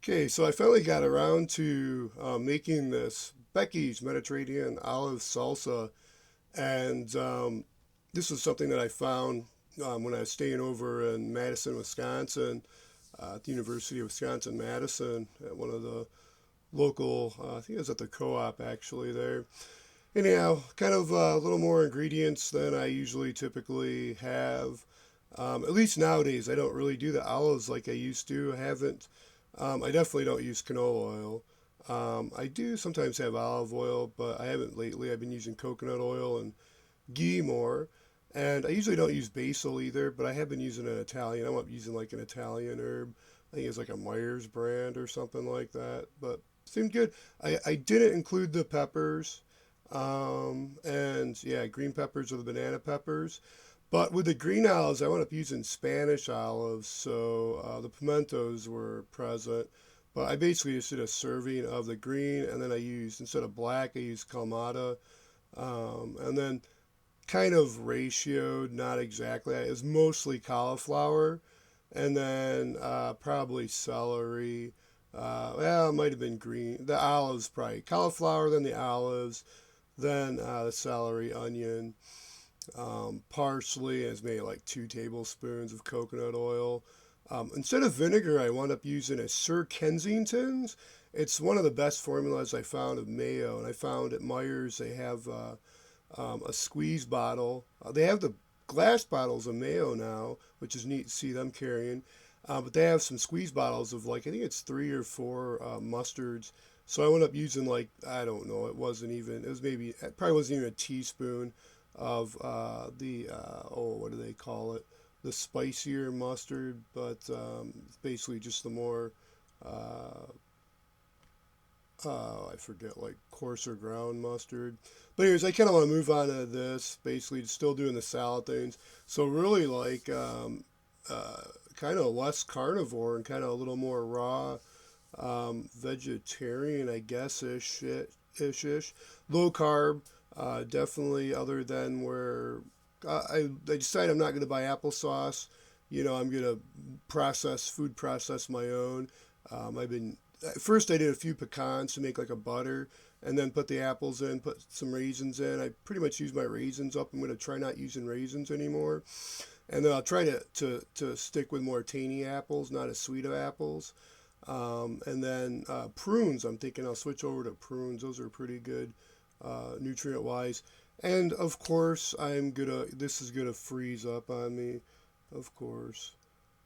Okay, so I finally got around to making this Becky's Mediterranean olive salsa, and this was something that I found when I was staying over in Madison, Wisconsin, at the University of Wisconsin-Madison, at one of the local, I think it was at the co-op actually there. Anyhow, kind of a little more ingredients than I usually typically have. At least nowadays, I don't really do the olives like I used to. I haven't. I definitely don't use canola oil. I do sometimes have olive oil, but I haven't lately. I've been using coconut oil and ghee more. And I usually don't use basil either, but I have been using an Italian. I'm up using like an Italian herb. I think it's like a Myers brand or something like that. But seemed good. I didn't include the peppers. And yeah, green peppers or the banana peppers. But with the green olives, I wound up using Spanish olives, so the pimentos were present. But I basically just did a serving of the green, and then I used, instead of black, I used Kalmata. And then kind of ratioed, not exactly. It was mostly cauliflower, and then probably celery. Well, it might have been green. The olives, probably cauliflower, then the olives, then the celery, onion, parsley, as maybe like 2 tablespoons of coconut oil. Instead of vinegar, I wound up using a Sir Kensington's. It's one of the best formulas I found of mayo, and I found at Myers they have a squeeze bottle. They have the glass bottles of mayo now, which is neat to see them carrying. But they have some squeeze bottles of like I think it's 3 or 4 mustards. So I went up using like I don't know. It wasn't even. It was maybe it probably wasn't even a teaspoon of the oh what do they call it? The spicier mustard, but it's basically just the more I forget, like coarser ground mustard. But anyways, I kind of want to move on to this. Basically, still doing the salad things. So really, like uh, kind of less carnivore and kind of a little more raw, vegetarian, I guess ish. Low carb, definitely. Other than where I decided I'm not going to buy applesauce. I'm going to process my own. I've been at first I did a few pecans to make like a butter, and then put the apples in, put some raisins in. I pretty much use my raisins up. I'm going to try not using raisins anymore, and then I'll try to stick with more tangy apples, not as sweet of apples. And then prunes. I'm thinking I'll switch over to prunes. Those are pretty good, nutrient wise. And of course, I'm gonna. This is gonna freeze up on me, of course.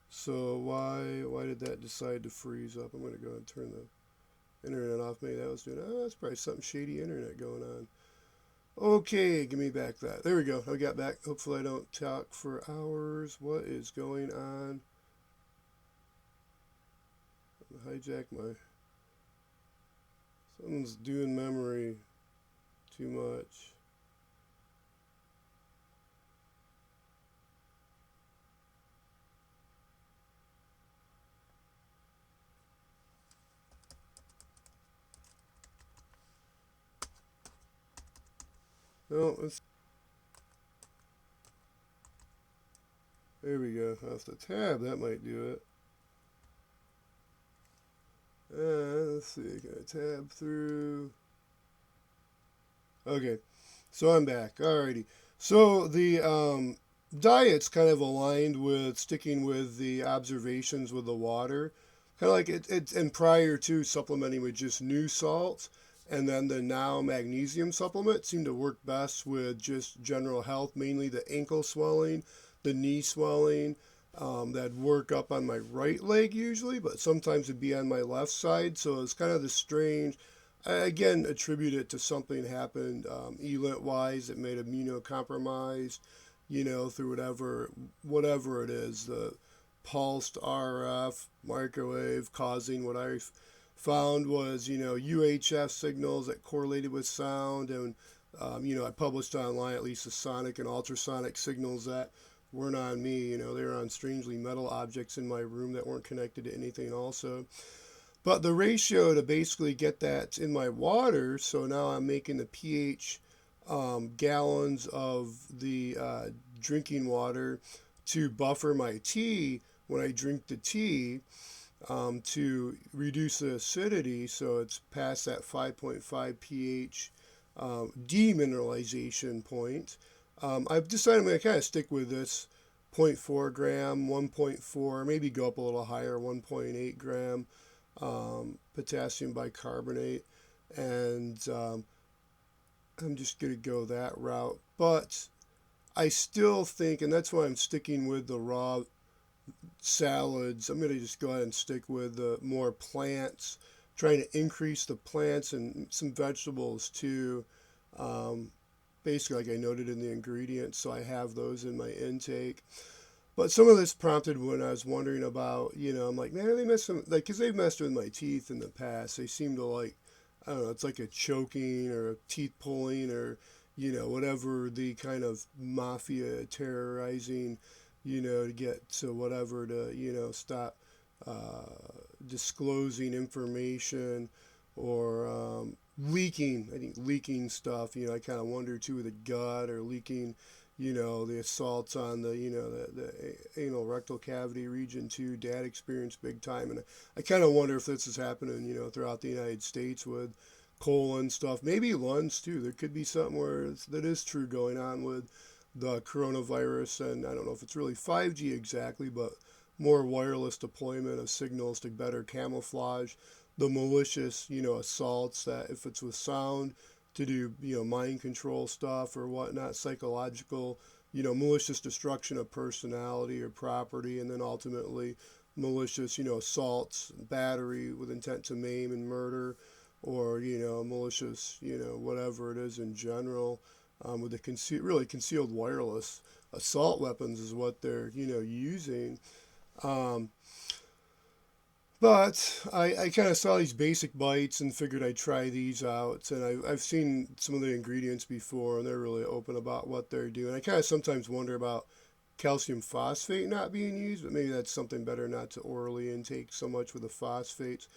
So why did that decide to freeze up? I'm gonna go and turn the internet off. Maybe that was doing. Oh, that's probably something shady internet going on. Okay, give me back that. There we go. I got back. Hopefully I don't talk for hours. What is going on? Hijack my. Something's doing memory too much. No, there we go. Off the tab, that might do it. Let's see. Can I tab through? Okay, so I'm back. Alrighty. So the diet's kind of aligned with sticking with the observations with the water. Kind of like and prior to supplementing with just new salts, and then the now magnesium supplement seemed to work best with just general health, mainly the ankle swelling, the knee swelling. That'd work up on my right leg usually, but sometimes it'd be on my left side. So it's kind of the strange. I again attribute it to something happened ELIT wise that made immunocompromised, through whatever it is, the pulsed RF microwave causing what I found was UHF signals that correlated with sound, and I published online at least the sonic and ultrasonic signals that weren't on me. They were on strangely metal objects in my room that weren't connected to anything also. But the ratio to basically get that in my water, so now I'm making the pH gallons of the drinking water to buffer my tea when I drink the tea. to reduce the acidity, so it's past that 5.5 pH demineralization point. I've decided I'm going to kind of stick with this zero point 0.4 gram, 1.4, maybe go up a little higher, 1.8 gram potassium bicarbonate, and I'm just going to go that route. But I still think, and that's why I'm sticking with the raw salads. I'm going to just go ahead and stick with the more plants, trying to increase the plants and some vegetables too. Um, Basically, like I noted in the ingredients, so I have those in my intake. But some of this prompted when I was wondering about, I'm like, man, are they messing, like, because they've messed with my teeth in the past. They seem to like, I don't know, it's like a choking or a teeth pulling or, whatever the kind of mafia terrorizing, to get to whatever to, stop disclosing information or leaking. I think leaking stuff, I kind of wonder too with the gut or leaking, the assaults on the, the anal rectal cavity region too. Dad experienced big time. And I kind of wonder if this is happening, throughout the United States with colon stuff, maybe lungs too. There could be something where that is true going on with the coronavirus. And I don't know if it's really 5G exactly, but more wireless deployment of signals to better camouflage the malicious, assaults that if it's with sound to do, mind control stuff or whatnot, psychological, malicious destruction of personality or property, and then ultimately malicious, assaults, battery with intent to maim and murder, or, malicious, whatever it is in general, with the really concealed wireless assault weapons is what they're, using. Um, but I kind of saw these basic bites and figured I'd try these out. And I've seen some of the ingredients before, and they're really open about what they're doing. I kind of sometimes wonder about calcium phosphate not being used, but maybe that's something better not to orally intake so much with the phosphates.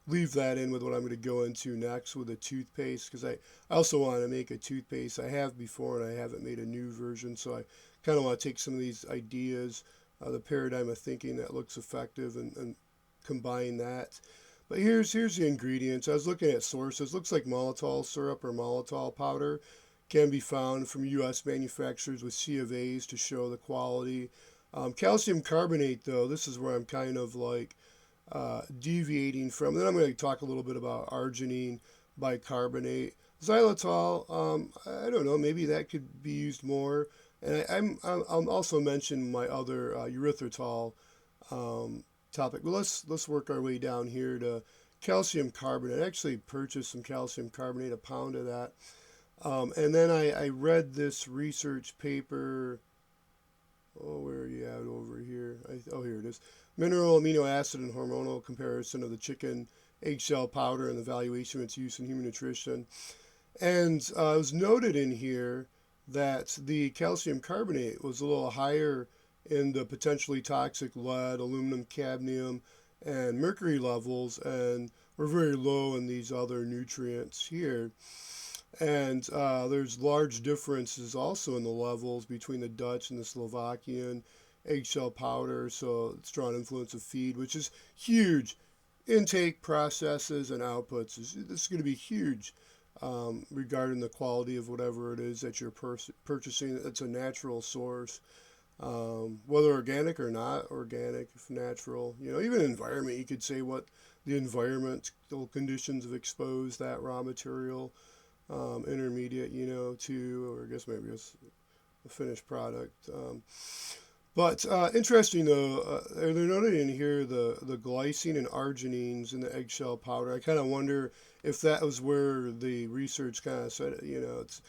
Leave that in with what I'm going to go into next with a toothpaste, because I also want to make a toothpaste. I have before, and I haven't made a new version, so I kind of want to take some of these ideas, the paradigm of thinking that looks effective, and combine that. But here's the ingredients. I was looking at sources. Looks like maltol syrup or maltol powder can be found from U.S. manufacturers with C of A's to show the quality. Calcium carbonate, though, this is where I'm kind of like deviating from. Then I'm going to talk a little bit about arginine bicarbonate. Xylitol, I don't know, maybe that could be used more. And I'll also mention my other erythritol um, topic. But let's work our way down here to calcium carbonate. I actually purchased some calcium carbonate, a pound of that. And then I read this research paper. Oh, where are you at over here? Oh, here it is. Mineral, amino acid, and hormonal comparison of the chicken eggshell powder and the evaluation of its use in human nutrition. And it was noted in here that the calcium carbonate was a little higher in the potentially toxic lead, aluminum, cadmium, and mercury levels, and were very low in these other nutrients here. And there's large differences also in the levels between the Dutch and the Slovakian eggshell powder, so strong influence of feed, which is huge. Intake, processes, and outputs. This is going to be huge regarding the quality of whatever it is that you're purchasing. It's a natural source, whether organic or not organic, if natural. Even environment, you could say what the environmental conditions have exposed that raw material, intermediate, to, or I guess maybe it's a finished product. But interesting though, they're noted in here the glycine and arginines in the eggshell powder. I kind of wonder if that was where the research kind of said, it's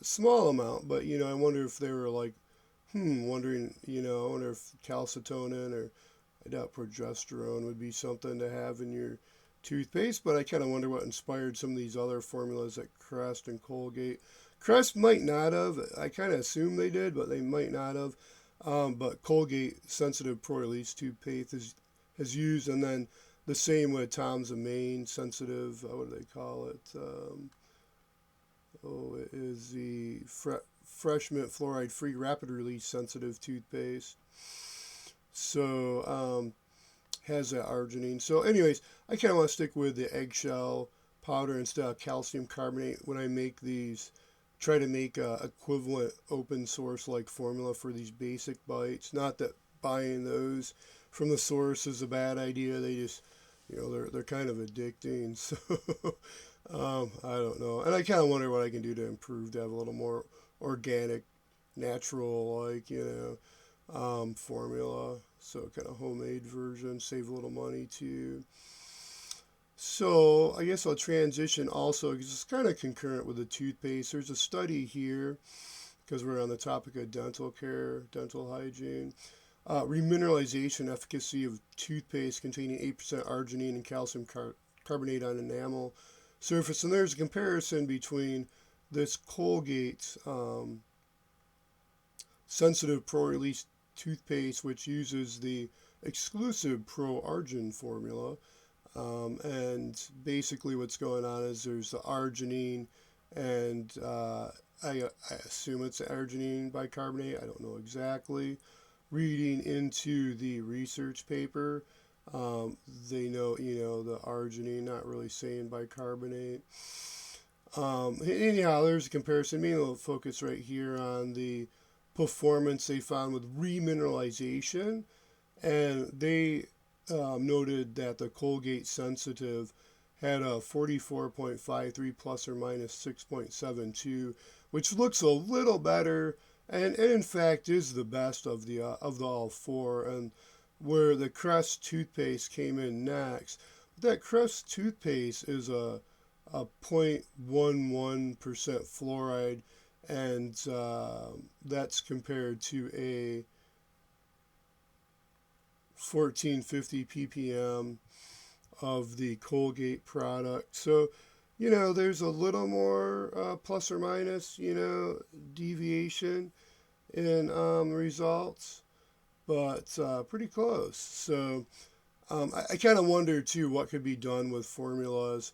a small amount, but I wonder if they were like, wondering, I wonder if calcitonin or I doubt progesterone would be something to have in your toothpaste, but I kind of wonder what inspired some of these other formulas like Crest and Colgate. Crest might not have. I kind of assume they did, but they might not have. But Colgate sensitive pro-release toothpaste has used, and then the same with Tom's of Maine sensitive. What do they call it? It is the Fresh Mint fluoride free rapid release sensitive toothpaste. So has that arginine. So anyways, I kind of want to stick with the eggshell powder instead of calcium carbonate when I make these. Try to make a equivalent open source like formula for these basic bites. Not that buying those from the source is a bad idea. They just, they're kind of addicting. So I don't know. And I kind of wonder what I can do to improve to have a little more organic, natural, formula. So kind of homemade version, save a little money too. So I guess I'll transition also because it's kind of concurrent with the toothpaste. There's a study here because we're on the topic of dental care, dental hygiene. Remineralization efficacy of toothpaste containing 8% arginine and calcium carbonate on enamel surface. And there's a comparison between this Colgate sensitive pro-release toothpaste, which uses the exclusive pro-argin formula. And basically what's going on is there's the arginine and I assume it's arginine bicarbonate. I don't know exactly. Reading into the research paper, they know, the arginine, not really saying bicarbonate. Anyhow, there's a comparison. Maybe we'll focus right here on the performance they found with remineralization. And they noted that the Colgate sensitive had a 44.53 plus or minus 6.72, which looks a little better and in fact is the best of the all four. And where the Crest toothpaste came in next, that Crest toothpaste is a 0.11% fluoride, and that's compared to a 1450 ppm of the Colgate product. So, there's a little more plus or minus, deviation in results, but pretty close. So I kind of wonder too what could be done with formulas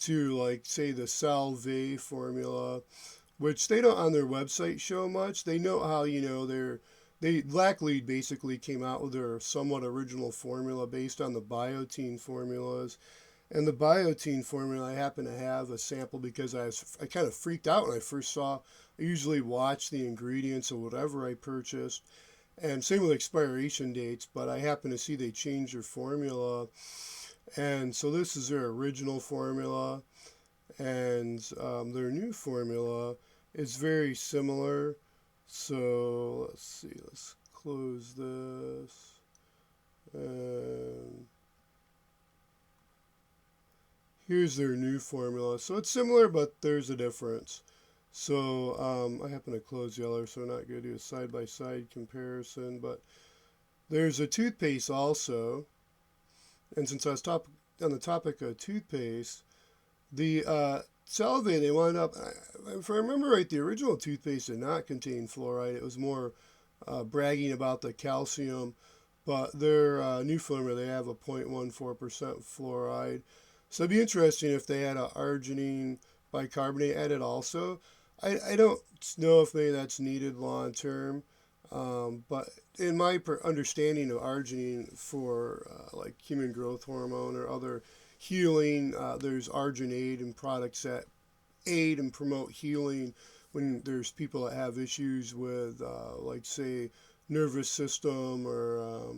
to, like, say the Salve formula, which they don't on their website show much. They know how, Blacklead basically came out with their somewhat original formula based on the Biotine formulas. And the Biotine formula, I happen to have a sample because I kind of freaked out when I first saw. I usually watch the ingredients of whatever I purchased. And same with expiration dates, but I happen to see they changed their formula. And so this is their original formula. And their new formula is very similar. So let's see, let's close this. And here's their new formula. So it's similar, but there's a difference. So I happen to close the other, so we're not going to do a side-by-side comparison. But there's a toothpaste also. And since I was on the topic of toothpaste, the Salve, they wound up, if I remember right, the original toothpaste did not contain fluoride. It was more bragging about the calcium. But their new formula, they have a 0.14% fluoride. So it'd be interesting if they had an arginine bicarbonate added also. I don't know if maybe that's needed long term. But in my understanding of arginine for like human growth hormone or other healing, there's arginate in products that aid and promote healing when there's people that have issues with, like, say, nervous system or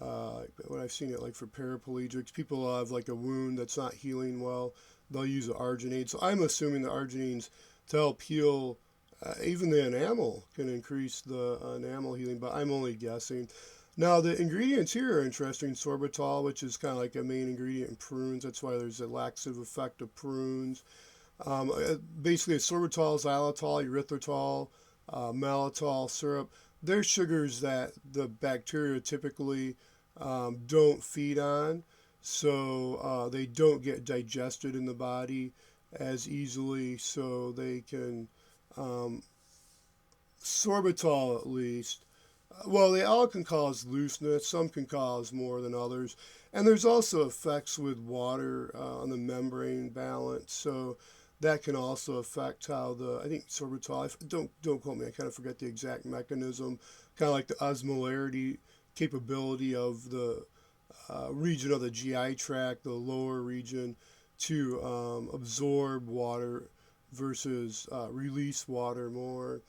when I've seen it, like for paraplegics, people have like a wound that's not healing well, they'll use the arginate. So I'm assuming the arginines to help heal. Even the enamel can increase the enamel healing, but I'm only guessing. Now, the ingredients here are interesting. Sorbitol, which is kind of like a main ingredient in prunes. That's why there's a laxative effect of prunes. Basically, sorbitol, xylitol, erythritol, mannitol syrup. They're sugars that the bacteria typically don't feed on, so they don't get digested in the body as easily, so they can sorbitol at least. Well, they all can cause looseness. Some can cause more than others. And there's also effects with water on the membrane balance. So that can also affect how I think sorbitol, don't quote me, I kind of forget the exact mechanism, kind of like the osmolarity capability of the region of the GI tract, the lower region, to absorb water versus release water more.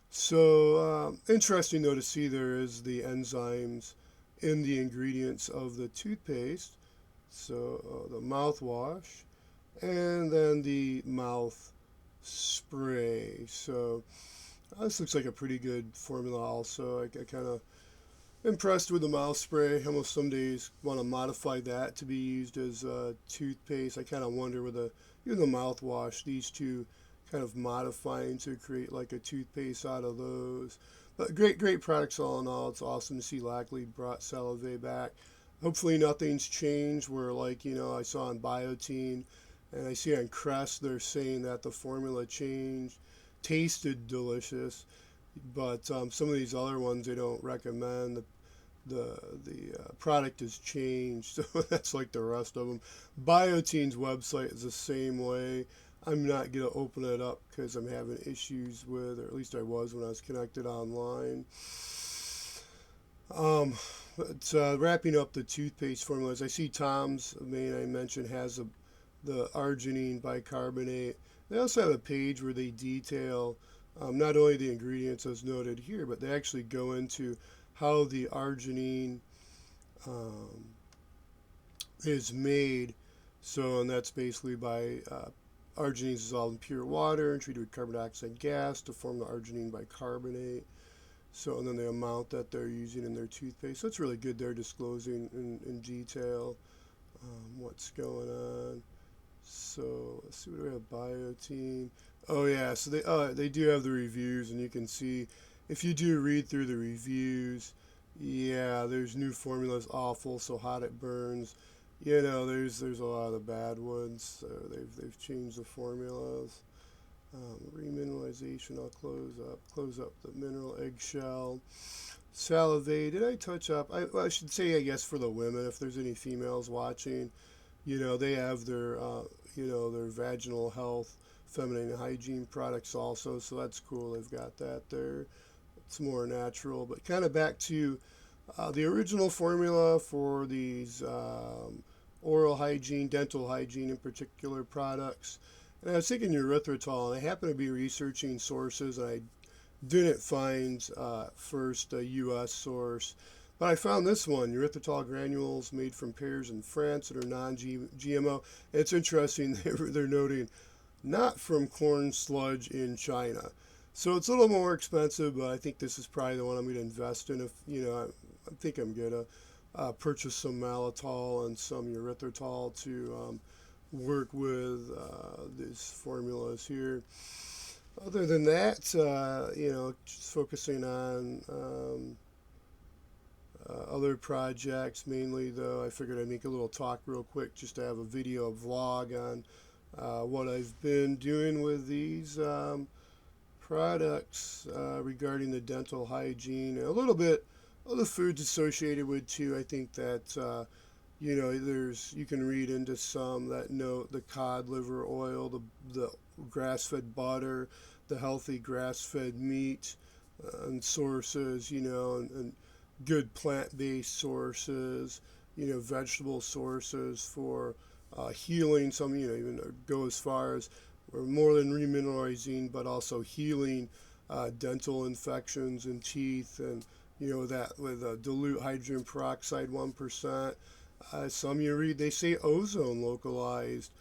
So interesting though to see there is the enzymes in the ingredients of the toothpaste. So the mouthwash and then the mouth spray. So this looks like a pretty good formula also. I kind of impressed with the mouth spray. Almost some days want to modify that to be used as toothpaste. I kind of wonder with even the mouthwash, these two kind of modifying to create like a toothpaste out of those. But great products all in all. It's awesome to see Lackley brought Salve back. Hopefully nothing's changed where, like, I saw on Biotine and I see on Crest they're saying that the formula changed, tasted delicious, but some of these other ones they don't recommend. The product has changed, so that's like the rest of them. Biotine's website is the same way. I'm not going to open it up because I'm having issues with, or at least I was when I was connected online. But wrapping up the toothpaste formulas, I see Tom's Main, I mentioned, has the arginine bicarbonate. They also have a page where they detail not only the ingredients as noted here, but they actually go into how the arginine is made. So, and that's basically by arginine is dissolved in pure water and treated with carbon dioxide gas to form the arginine bicarbonate. So, and then the amount that they're using in their toothpaste. So it's really good they're disclosing in detail what's going on. So let's see, what do we have? Biotine. Oh yeah, so they do have the reviews, and you can see if you do read through the reviews, yeah, there's new formulas awful, so hot it burns. There's a lot of the bad ones. So they've changed the formulas. Remineralization, I'll close up the mineral eggshell. Salve, did I touch up? I should say, I guess, for the women, if there's any females watching, they have their vaginal health, feminine hygiene products also, so that's cool. They've got that there. It's more natural, but kind of back to the original formula for these oral hygiene, dental hygiene in particular products. And I was thinking erythritol, and I happened to be researching sources, and I didn't find first a U.S. source. But I found this one, erythritol granules made from pears in France that are non-GMO. It's interesting, they're noting not from corn sludge in China. So it's a little more expensive, but I think this is probably the one I'm going to invest in. If I think I'm going to purchase some malitol and some erythritol to work with these formulas here. Other than that, just focusing on other projects mainly, though. I figured I'd make a little talk real quick just to have a video, vlog on what I've been doing with these products regarding the dental hygiene. A little bit of the foods associated with too. I think that you can read into some that note the cod liver oil, the grass-fed butter, the healthy grass-fed meat, and sources, and good plant-based sources, vegetable sources for healing. Some, even go as far as more than remineralizing, but also healing dental infections in teeth, and that with dilute hydrogen peroxide 1%. Some you read they say ozone localized,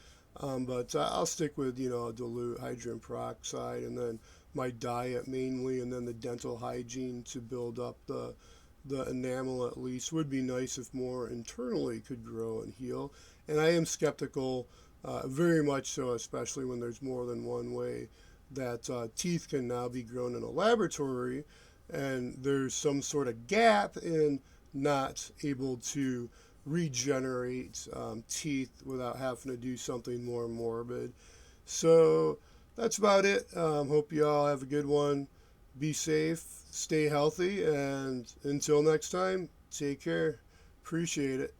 but I'll stick with dilute hydrogen peroxide, and then my diet mainly, and then the dental hygiene to build up the enamel at least. Would be nice if more internally could grow and heal. And I am skeptical, very much so, especially when there's more than one way that teeth can now be grown in a laboratory, and there's some sort of gap in not able to regenerate teeth without having to do something more morbid. So that's about it. Hope you all have a good one. Be safe, stay healthy, and until next time, take care. Appreciate it.